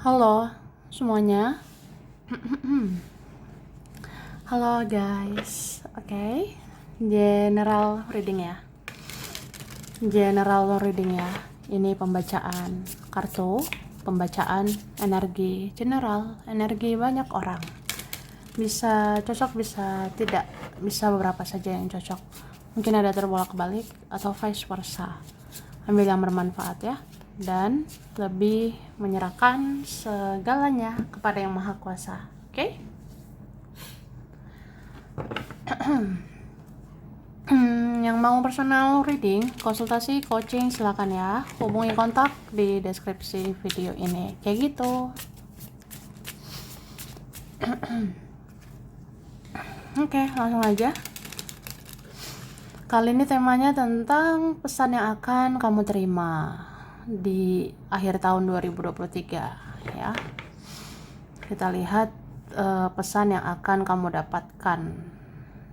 Halo semuanya. Halo guys. Oke. General reading ya. General reading ya. Ini pembacaan kartu, pembacaan energi general, energi banyak orang. Bisa cocok, bisa tidak, bisa beberapa saja yang cocok. Mungkin ada terbolak-balik atau vice versa. Ambil yang bermanfaat ya. Dan lebih menyerahkan segalanya kepada Yang Maha Kuasa. Oke? Yang mau personal reading, konsultasi, coaching, silakan ya. Hubungi kontak di deskripsi video ini. Kayak gitu. Oke, langsung aja. Kali ini temanya tentang pesan yang akan kamu terima di akhir tahun 2023 ya. Kita lihat pesan yang akan kamu dapatkan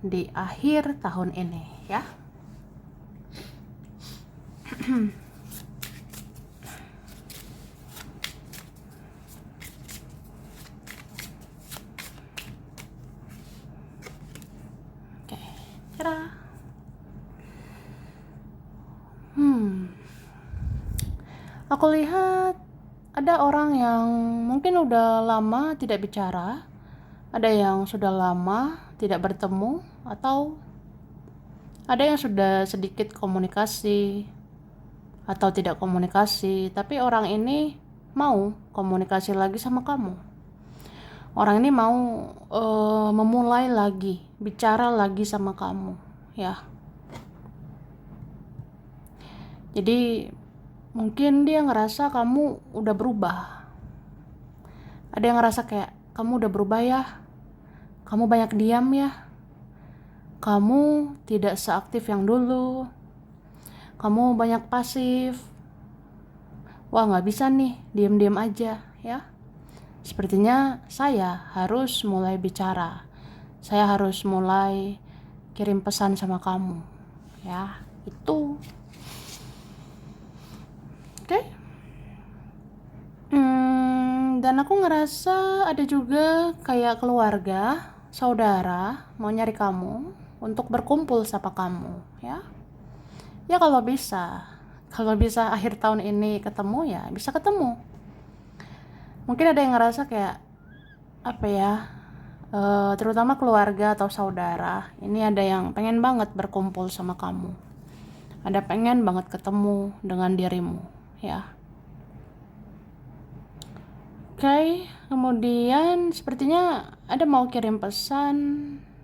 di akhir tahun ini ya. Oke, kira aku lihat ada orang yang mungkin udah lama tidak bicara, ada yang sudah lama tidak bertemu, atau ada yang sudah sedikit komunikasi atau tidak komunikasi, tapi orang ini mau komunikasi lagi sama kamu. Orang ini mau memulai lagi, bicara lagi sama kamu ya. Jadi mungkin dia ngerasa kamu udah berubah. Ada yang ngerasa kayak kamu udah berubah ya, kamu banyak diam ya, kamu tidak seaktif yang dulu, kamu banyak pasif. Wah, gak bisa nih diam-diam aja ya. Sepertinya saya harus mulai bicara, saya harus mulai kirim pesan sama kamu ya. Itu oke. Dan aku ngerasa ada juga kayak keluarga, saudara mau nyari kamu untuk berkumpul sama kamu ya. Ya kalau bisa akhir tahun ini ketemu ya bisa ketemu. Mungkin ada yang ngerasa kayak apa ya, terutama keluarga atau saudara, ini ada yang pengen banget berkumpul sama kamu, ada pengen banget ketemu dengan dirimu ya. Oke, kemudian sepertinya ada mau kirim pesan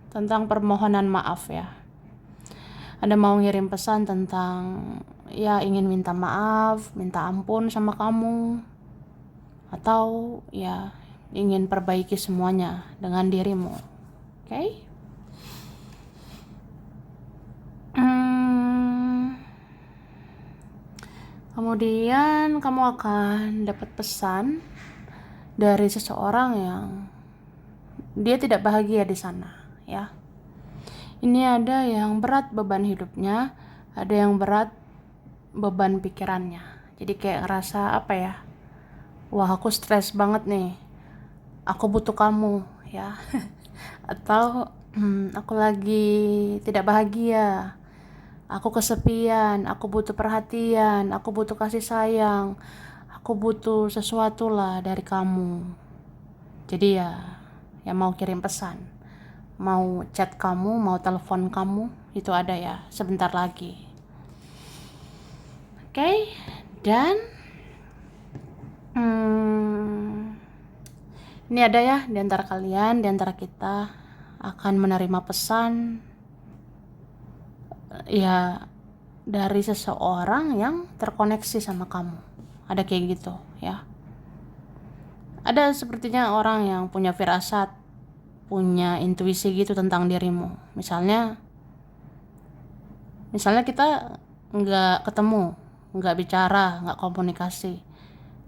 tentang permohonan maaf ya. Ada mau ngirim pesan tentang ya ingin minta maaf, minta ampun sama kamu, atau ya ingin perbaiki semuanya dengan dirimu. Oke? Kemudian kamu akan dapat pesan dari seseorang yang dia tidak bahagia di sana ya. Ini ada yang berat beban hidupnya, ada yang berat beban pikirannya. Jadi kayak ngerasa apa ya, wah aku stres banget nih, aku butuh kamu ya. Atau aku lagi tidak bahagia, aku kesepian, aku butuh perhatian, aku butuh kasih sayang, aku butuh sesuatu lah dari kamu. Jadi ya mau kirim pesan, mau chat kamu, mau telepon kamu, itu ada ya sebentar lagi. Oke, dan ini ada ya di antara kalian, di antara kita akan menerima pesan ya dari seseorang yang terkoneksi sama kamu. Ada kayak gitu ya. Ada sepertinya orang yang punya firasat, punya intuisi gitu tentang dirimu. Misalnya kita nggak ketemu, nggak bicara, nggak komunikasi,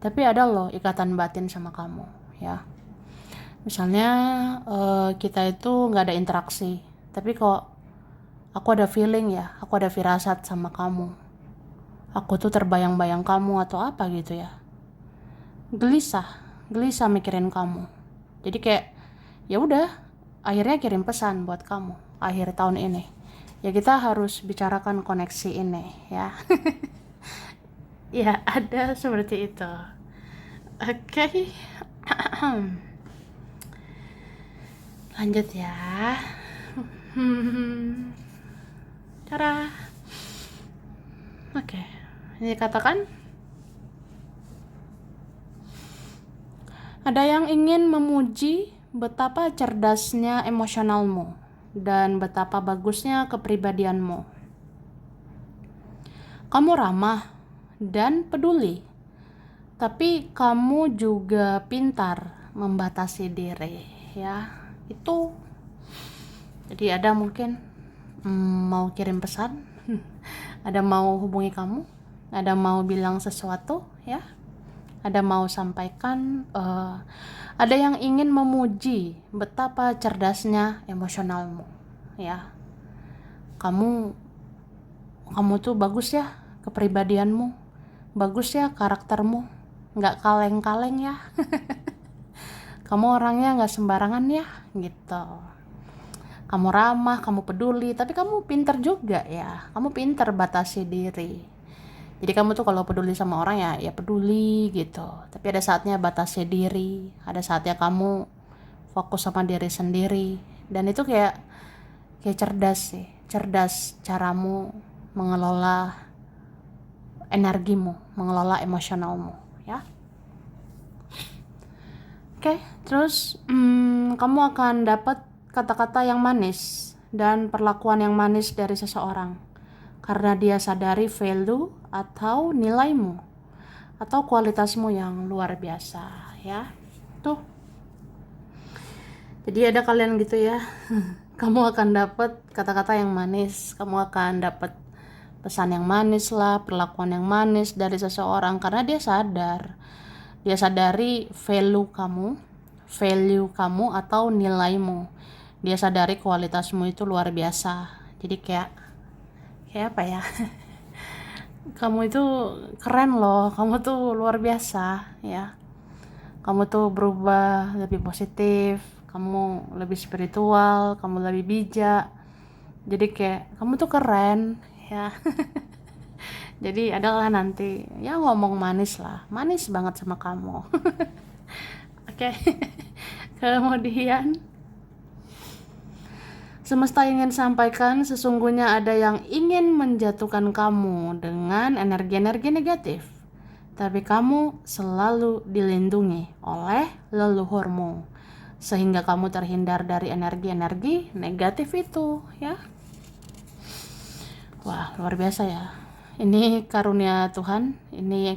tapi ada loh ikatan batin sama kamu ya. Misalnya kita itu nggak ada interaksi, tapi kok aku ada feeling ya, aku ada firasat sama kamu, aku tuh terbayang-bayang kamu atau apa gitu ya. Gelisah gelisah mikirin kamu. Jadi kayak ya udah, akhirnya kirim pesan buat kamu akhir tahun ini. Ya kita harus bicarakan koneksi ini ya. Ya ada seperti itu. Oke. Lanjut ya. Cara. Oke. Ini katakan ada yang ingin memuji betapa cerdasnya emosionalmu dan betapa bagusnya kepribadianmu. Kamu ramah dan peduli, tapi kamu juga pintar membatasi diri ya. Itu jadi ada mungkin mau kirim pesan, ada mau hubungi kamu, ada mau bilang sesuatu ya, ada mau sampaikan, ada yang ingin memuji betapa cerdasnya emosionalmu ya. Kamu tuh bagus ya kepribadianmu, bagus ya karaktermu, nggak kaleng-kaleng ya. Kamu orangnya nggak sembarangan ya gitu. Kamu ramah, kamu peduli, tapi kamu pinter juga ya. Kamu pinter batasi diri. Jadi kamu tuh kalau peduli sama orang ya peduli gitu. Tapi ada saatnya batasi diri, ada saatnya kamu fokus sama diri sendiri. Dan itu kayak cerdas sih, cerdas caramu mengelola energimu, mengelola emosionalmu ya. Oke, terus kamu akan dapat kata-kata yang manis dan perlakuan yang manis dari seseorang karena dia sadari value atau nilaimu atau kualitasmu yang luar biasa ya. Tuh. Jadi ada kalian gitu ya. Kamu akan dapat kata-kata yang manis, kamu akan dapat pesan yang manis lah, perlakuan yang manis dari seseorang karena dia sadar. Dia sadari value kamu atau nilaimu. Dia sadari kualitasmu itu luar biasa. Jadi kayak apa ya? Kamu itu keren loh, kamu tuh luar biasa ya. Kamu tuh berubah lebih positif, kamu lebih spiritual, kamu lebih bijak. Jadi kayak kamu tuh keren ya. Jadi adalah nanti ya ngomong manis lah, manis banget sama kamu. Oke. Kemudian semesta ingin sampaikan sesungguhnya ada yang ingin menjatuhkan kamu dengan energi-energi negatif. Tapi kamu selalu dilindungi oleh leluhurmu sehingga kamu terhindar dari energi-energi negatif itu ya. Wah, luar biasa ya. Ini karunia Tuhan, ini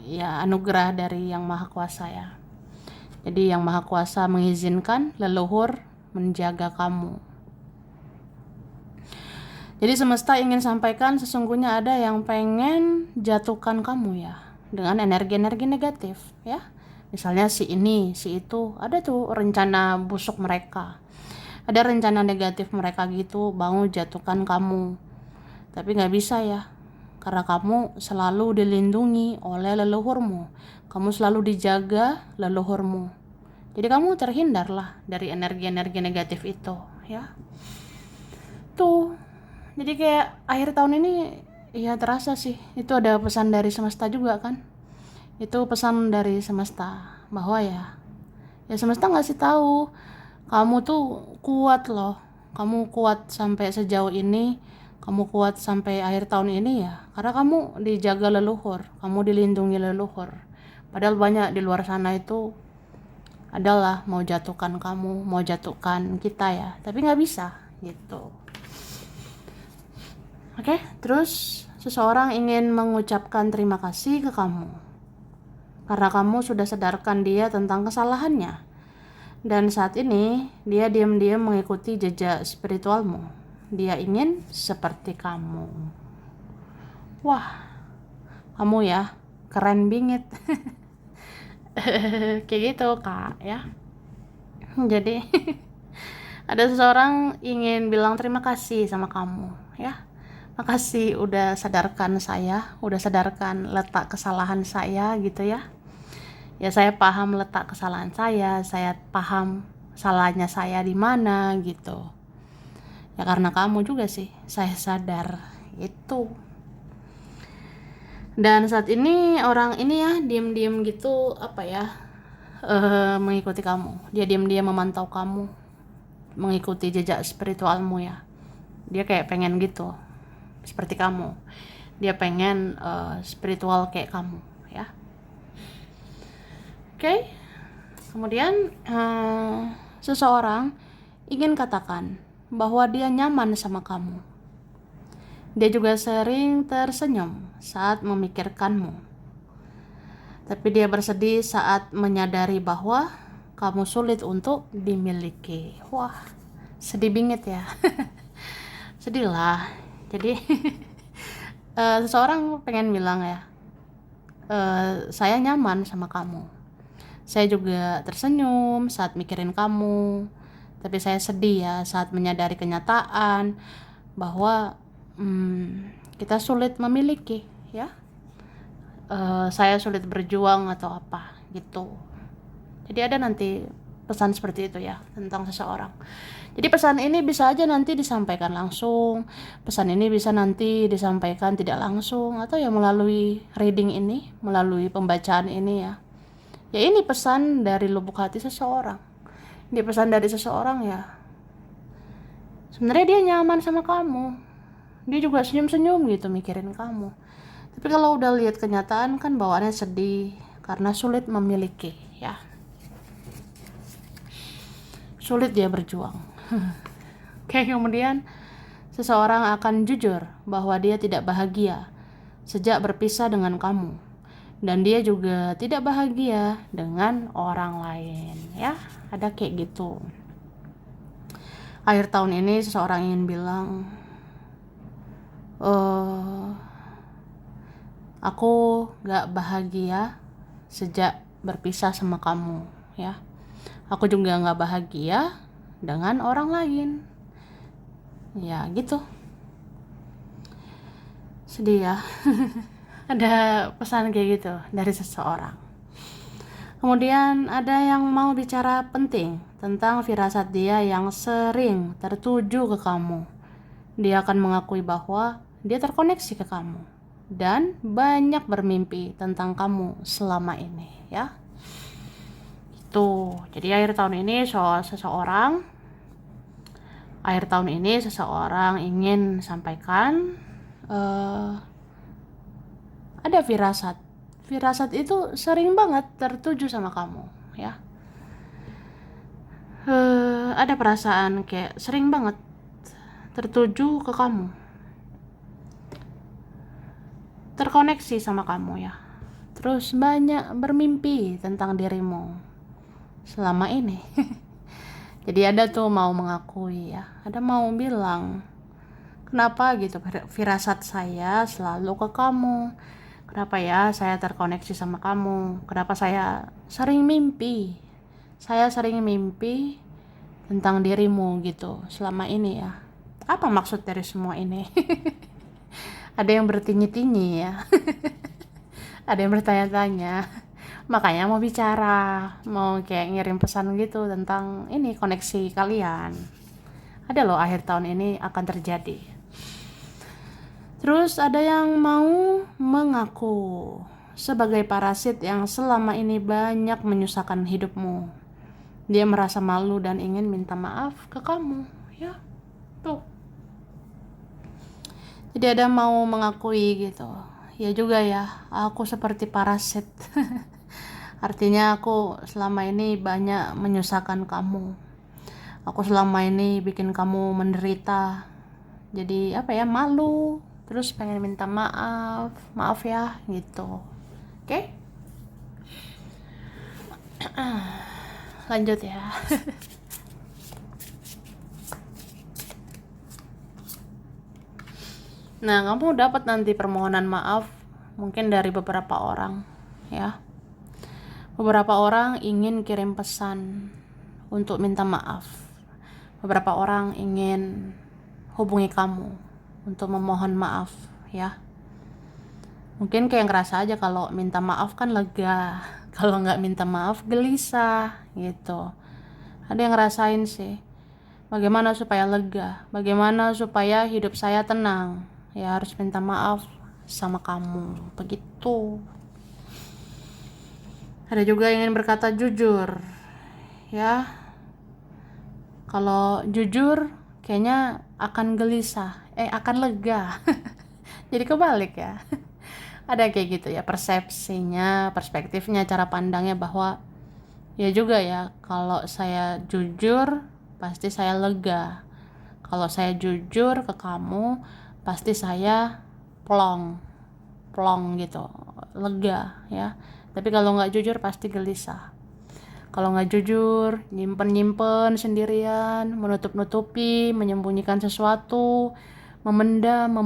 ya anugerah dari Yang Maha Kuasa ya. Jadi Yang Maha Kuasa mengizinkan leluhur menjaga kamu. Jadi semesta ingin sampaikan sesungguhnya ada yang pengen jatuhkan kamu ya dengan energi-energi negatif ya. Misalnya si ini, si itu, ada tuh rencana busuk mereka. Ada rencana negatif mereka gitu, mau jatuhkan kamu. Tapi gak bisa ya, karena kamu selalu dilindungi oleh leluhurmu. Kamu selalu dijaga leluhurmu. Jadi kamu terhindarlah dari energi-energi negatif itu ya. Tuh, jadi kayak akhir tahun ini ya terasa sih. Itu ada pesan dari semesta juga kan. Itu pesan dari semesta bahwa ya semesta ngasih tahu kamu tuh kuat loh. Kamu kuat sampai sejauh ini. Kamu kuat sampai akhir tahun ini ya karena kamu dijaga leluhur, kamu dilindungi leluhur. Padahal banyak di luar sana itu adalah mau jatuhkan kamu, mau jatuhkan kita ya, tapi nggak bisa gitu. Oke, terus seseorang ingin mengucapkan terima kasih ke kamu karena kamu sudah sadarkan dia tentang kesalahannya dan saat ini dia diam-diam mengikuti jejak spiritualmu. Dia ingin seperti kamu. Wah, kamu ya keren bingit. Kayak gitu kak ya. Jadi ada seseorang ingin bilang terima kasih sama kamu ya. Makasih udah sadarkan saya, udah sadarkan letak kesalahan saya gitu ya. Ya saya paham letak kesalahan saya paham salahnya saya di mana gitu. Ya karena kamu juga sih, saya sadar itu. Dan saat ini orang ini ya diem-diem gitu mengikuti kamu. Dia diam-diam memantau kamu, mengikuti jejak spiritualmu ya. Dia kayak pengen gitu, seperti kamu. Dia pengen spiritual kayak kamu ya. Oke. Kemudian seseorang ingin katakan bahwa dia nyaman sama kamu. Dia juga sering tersenyum saat memikirkanmu. Tapi dia bersedih saat menyadari bahwa kamu sulit untuk dimiliki. Wah, sedih bingit ya. Sedih lah. Jadi seseorang pengen bilang ya, saya nyaman sama kamu. Saya juga tersenyum saat mikirin kamu. Tapi saya sedih ya saat menyadari kenyataan bahwa kita sulit memiliki ya. Saya sulit berjuang atau apa gitu. Jadi ada nanti pesan seperti itu ya tentang seseorang. Jadi pesan ini bisa aja nanti disampaikan langsung, pesan ini bisa nanti disampaikan tidak langsung, atau ya melalui reading ini, melalui pembacaan ini ya. Ya ini pesan dari lubuk hati seseorang. Ini pesan dari seseorang ya. Sebenarnya dia nyaman sama kamu. Dia juga senyum-senyum gitu mikirin kamu. Tapi kalau udah lihat kenyataan kan bawaannya sedih karena sulit memiliki ya. Sulit dia berjuang. Oke, kemudian seseorang akan jujur bahwa dia tidak bahagia sejak berpisah dengan kamu. Dan dia juga tidak bahagia dengan orang lain ya. Ada kayak gitu. Akhir tahun ini seseorang ingin bilang, aku gak bahagia sejak berpisah sama kamu ya. Aku juga gak bahagia dengan orang lain. Ya gitu. Sedih ya. Ada pesan kayak gitu dari seseorang. Kemudian ada yang mau bicara penting tentang firasat dia yang sering tertuju ke kamu. Dia akan mengakui bahwa dia terkoneksi ke kamu dan banyak bermimpi tentang kamu selama ini ya. Itu. Jadi akhir tahun ini seseorang ingin sampaikan ada firasat itu sering banget tertuju sama kamu ya. Ada perasaan kayak sering banget tertuju ke kamu, terkoneksi sama kamu ya. Terus banyak bermimpi tentang dirimu selama ini. Jadi ada tuh mau mengakui ya, ada mau bilang kenapa gitu firasat saya selalu ke kamu. Kenapa ya saya terkoneksi sama kamu? Kenapa saya sering mimpi? Saya sering mimpi tentang dirimu gitu selama ini ya. Apa maksud dari semua ini? Ada yang bertanya-tanya ya. Ada yang bertanya-tanya. Makanya mau bicara, mau kayak ngirim pesan gitu tentang ini koneksi kalian. Ada loh akhir tahun ini akan terjadi. Terus ada yang mau mengaku sebagai parasit yang selama ini banyak menyusahkan hidupmu. Dia merasa malu dan ingin minta maaf ke kamu ya. Tuh. Jadi ada mau mengakui gitu. Ya juga ya, aku seperti parasit. Artinya aku selama ini banyak menyusahkan kamu. Aku selama ini bikin kamu menderita. Jadi malu. Terus pengen minta maaf ya gitu. Oke? Lanjut ya. Nah, kamu dapat nanti permohonan maaf mungkin dari beberapa orang ya. Beberapa orang ingin kirim pesan untuk minta maaf. Beberapa orang ingin hubungi kamu untuk memohon maaf ya. Mungkin kayak ngerasa aja kalau minta maaf kan lega, kalau nggak minta maaf gelisah gitu. Ada yang ngerasain sih. Bagaimana supaya lega? Bagaimana supaya hidup saya tenang? Ya harus minta maaf sama kamu. Begitu. Ada juga yang ingin berkata jujur. Ya, kalau jujur kayaknya akan gelisah. Akan lega. Jadi kebalik ya. Ada kayak gitu ya, persepsinya, perspektifnya, cara pandangnya bahwa ya juga ya, kalau saya jujur pasti saya lega. Kalau saya jujur ke kamu pasti saya plong plong gitu, lega ya. Tapi kalau nggak jujur pasti gelisah. Kalau nggak jujur, nyimpen sendirian, menutup-nutupi, menyembunyikan sesuatu, memendam.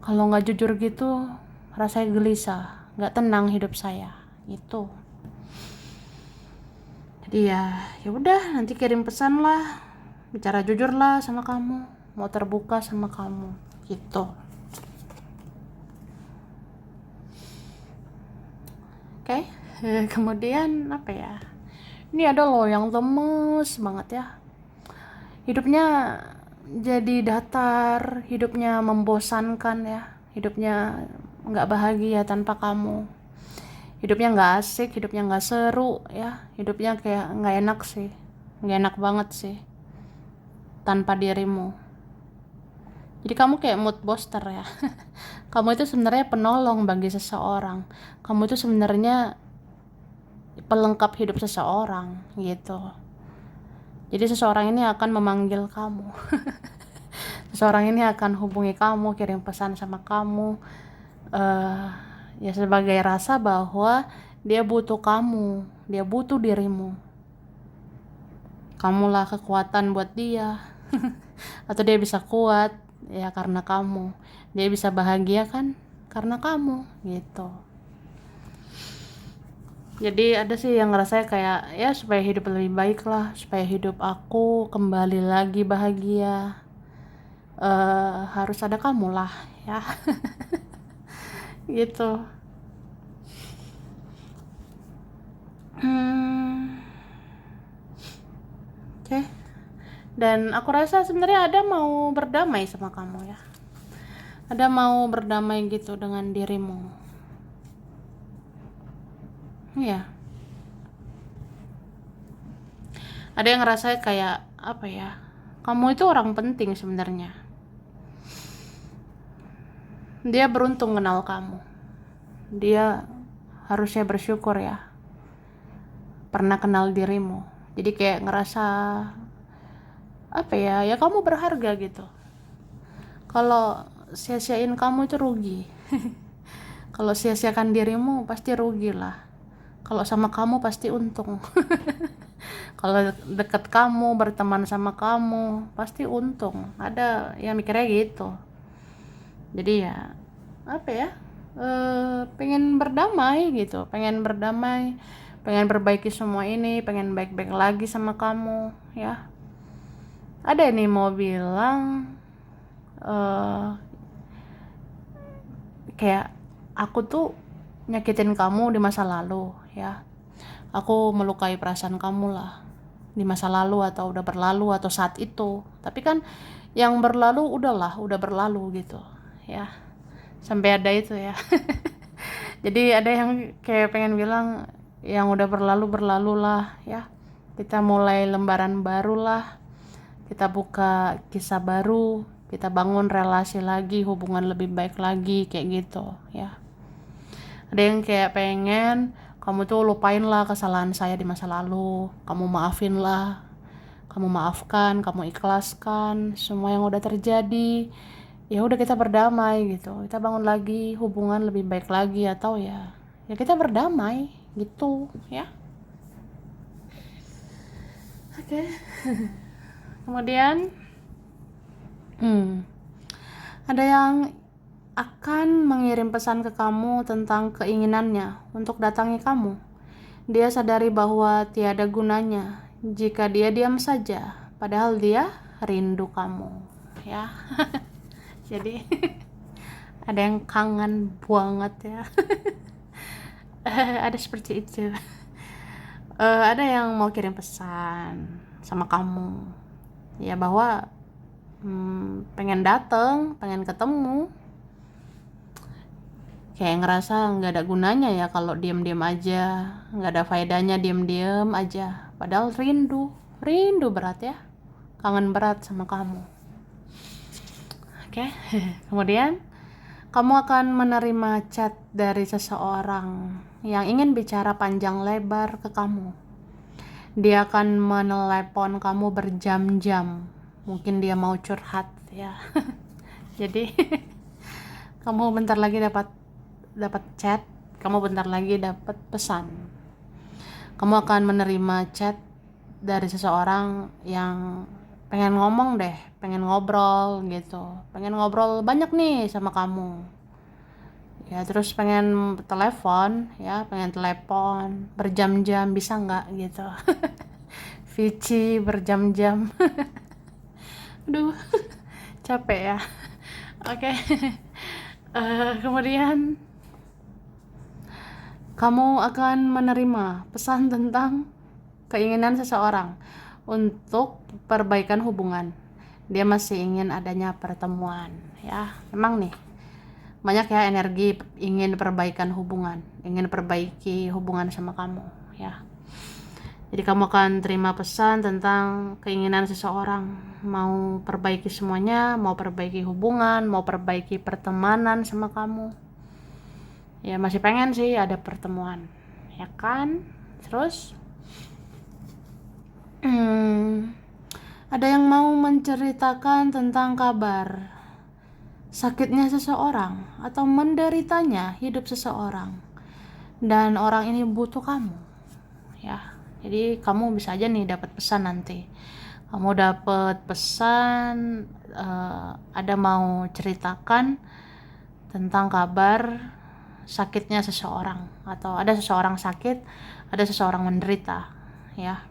Kalau nggak jujur gitu, rasanya gelisah, nggak tenang hidup saya. Itu. Jadi ya udah, nanti kirim pesan lah, bicara jujur lah sama kamu, mau terbuka sama kamu, gitu. Oke. Kemudian apa ya? Ini ada loh yang lemes banget ya. Hidupnya jadi datar, hidupnya membosankan ya. Hidupnya nggak bahagia tanpa kamu. Hidupnya nggak asik, hidupnya nggak seru ya. Hidupnya kayak nggak enak sih. Nggak enak banget sih tanpa dirimu. Jadi kamu kayak mood booster ya. Kamu itu sebenarnya penolong bagi seseorang. Kamu itu sebenarnya pelengkap hidup seseorang gitu. Jadi seseorang ini akan memanggil kamu. Seseorang ini akan hubungi kamu, kirim pesan sama kamu. Ya sebagai rasa bahwa dia butuh kamu, dia butuh dirimu. Kamulah kekuatan buat dia. Atau dia bisa kuat ya karena kamu. Dia bisa bahagia kan karena kamu gitu. Jadi ada sih yang ngerasa kayak ya supaya hidup lebih baik lah, supaya hidup aku kembali lagi bahagia, harus ada kamu lah ya. Gitu. Oke. Dan aku rasa sebenarnya ada mau berdamai sama kamu ya, ada mau berdamai gitu dengan dirimu ya. Ada yang ngerasa kayak apa ya, kamu itu orang penting sebenarnya. Dia beruntung kenal kamu, dia harusnya bersyukur ya pernah kenal dirimu. Jadi kayak ngerasa apa ya, ya kamu berharga gitu. Kalau sia-siain kamu itu rugi. Kalau sia-siakan dirimu pasti rugi lah. Kalau sama kamu pasti untung. Kalau deket kamu, berteman sama kamu pasti untung. Ada yang mikirnya gitu. Jadi ya apa ya, pengen berdamai gitu, pengen berdamai, pengen perbaiki semua ini, pengen baik-baik lagi sama kamu ya. Ada nih mau bilang kayak aku tuh nyakitin kamu di masa lalu ya, aku melukai perasaan kamu lah di masa lalu atau udah berlalu atau saat itu. Tapi kan yang berlalu udah berlalu gitu ya, sampai ada itu ya. Jadi ada yang kayak pengen bilang yang udah berlalu lah ya, kita mulai lembaran baru lah, kita buka kisah baru, kita bangun relasi lagi, hubungan lebih baik lagi kayak gitu ya. Ada yang kayak pengen kamu tuh lupain lah kesalahan saya di masa lalu, kamu maafin lah, kamu maafkan, kamu ikhlaskan semua yang udah terjadi. Ya udah kita berdamai gitu, kita bangun lagi hubungan lebih baik lagi, atau ya kita berdamai gitu ya. Oke. Kemudian ada yang akan mengirim pesan ke kamu tentang keinginannya untuk datangi kamu. Dia sadari bahwa tiada gunanya jika dia diam saja, padahal dia rindu kamu ya. Jadi ada yang kangen banget ya. Ada seperti itu. Ada yang mau kirim pesan sama kamu ya, bahwa pengen dateng, pengen ketemu, kayak ngerasa nggak ada gunanya ya kalau diem-diem aja, nggak ada faedahnya diem-diem aja, padahal rindu berat ya, kangen berat sama kamu. Oke. Kemudian kamu akan menerima chat dari seseorang yang ingin bicara panjang lebar ke kamu. Dia akan menelepon kamu berjam-jam, mungkin dia mau curhat ya. Jadi kamu bentar lagi dapat chat, kamu bentar lagi dapat pesan. Kamu akan menerima chat dari seseorang yang pengen ngomong deh, pengen ngobrol gitu, pengen ngobrol banyak nih sama kamu ya, terus pengen telepon ya, pengen telepon berjam-jam, bisa nggak gitu. Vici berjam-jam. Aduh, capek ya. Oke. Kemudian kamu akan menerima pesan tentang keinginan seseorang untuk perbaikan hubungan. Dia masih ingin adanya pertemuan ya. Memang nih banyak ya energi ingin perbaikan hubungan, ingin perbaiki hubungan sama kamu ya. Jadi kamu akan terima pesan tentang keinginan seseorang, mau perbaiki semuanya, mau perbaiki hubungan, mau perbaiki pertemanan sama kamu ya, masih pengen sih ada pertemuan ya kan. Terus ada yang mau menceritakan tentang kabar sakitnya seseorang atau menderitanya hidup seseorang, dan orang ini butuh kamu ya. Jadi kamu bisa aja nih dapat pesan nanti. Kamu dapat pesan, ada mau ceritakan tentang kabar sakitnya seseorang, atau ada seseorang sakit, ada seseorang menderita ya.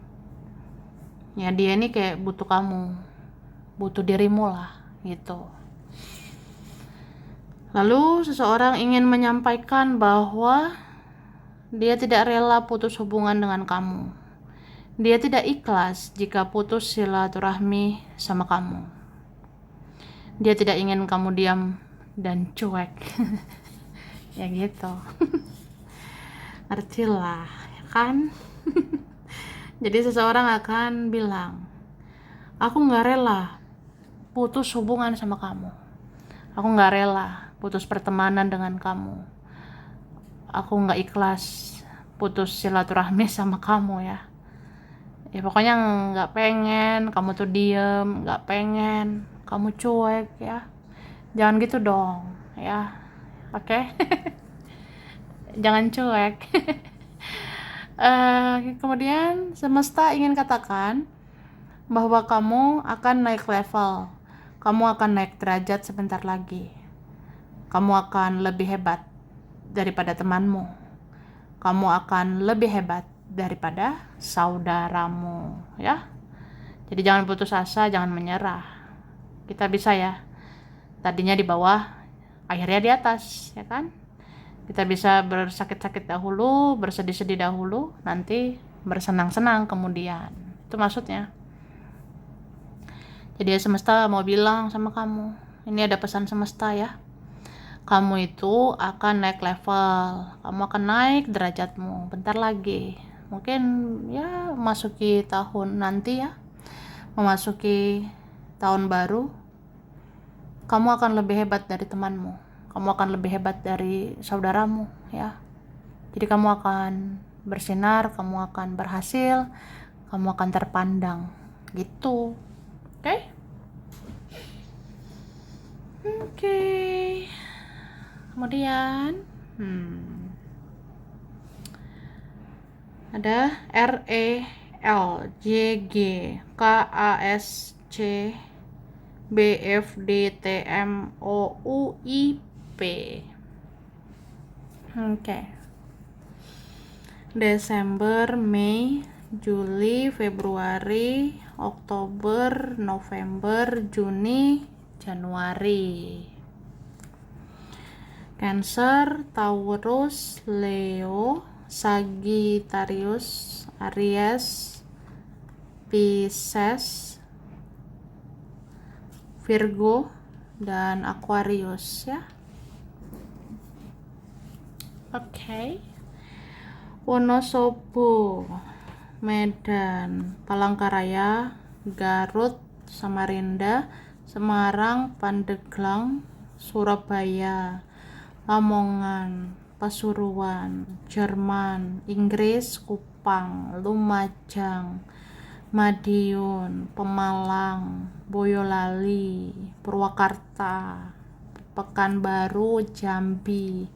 Ya dia ini kayak butuh kamu, butuh dirimu lah gitu. Lalu seseorang ingin menyampaikan bahwa dia tidak rela putus hubungan dengan kamu. Dia tidak ikhlas jika putus silaturahmi sama kamu. Dia tidak ingin kamu diam dan cuek. Ya gitu. Artilah, ya kan? Jadi seseorang akan bilang, aku gak rela putus hubungan sama kamu. Aku gak rela putus pertemanan dengan kamu. Aku gak ikhlas putus silaturahmi sama kamu ya. Ya pokoknya gak pengen kamu tuh diem, gak pengen kamu cuek ya. Jangan gitu dong ya. Oke? Jangan cuek. Kemudian semesta ingin katakan bahwa kamu akan naik level, kamu akan naik derajat sebentar lagi. Kamu akan lebih hebat daripada temanmu, kamu akan lebih hebat daripada saudaramu ya. Jadi jangan putus asa, jangan menyerah. Kita bisa ya, tadinya di bawah, akhirnya di atas ya kan. Kita bisa bersakit-sakit dahulu, bersedih-sedih dahulu, nanti bersenang-senang kemudian. Itu maksudnya. Jadi semesta mau bilang sama kamu, ini ada pesan semesta ya. Kamu itu akan naik level, kamu akan naik derajatmu bentar lagi. Mungkin ya memasuki tahun nanti ya, memasuki tahun baru, kamu akan lebih hebat dari temanmu, kamu akan lebih hebat dari saudaramu ya. Jadi kamu akan bersinar, kamu akan berhasil, kamu akan terpandang gitu. Oke? Kemudian ada RELJGKASCBFDTMOUIP. Desember, Mei, Juli, Februari, Oktober, November, Juni, Januari. Cancer, Taurus, Leo, Sagittarius, Aries, Pisces, Virgo, dan Aquarius ya. Oke. Wonosobo, Medan, Palangkaraya, Garut, Samarinda, Semarang, Pandeglang, Surabaya, Lamongan, Pasuruan, Jerman, Inggris, Kupang, Lumajang, Madiun, Pemalang, Boyolali, Purwakarta, Pekanbaru, Jambi,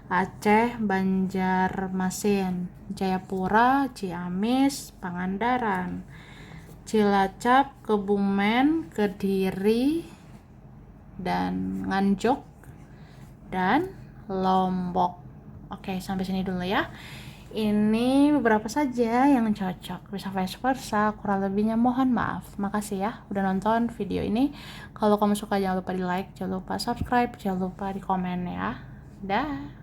Aceh, Banjarmasin, Jayapura, Ciamis, Pangandaran, Cilacap, Kebumen, Kediri, dan Nganjuk, dan Lombok. Oke, sampai sini dulu ya. Ini beberapa saja yang cocok, bisa vice versa, kurang lebihnya mohon maaf. Makasih ya udah nonton video ini. Kalau kamu suka jangan lupa di like, jangan lupa subscribe, jangan lupa di komen ya. Dah.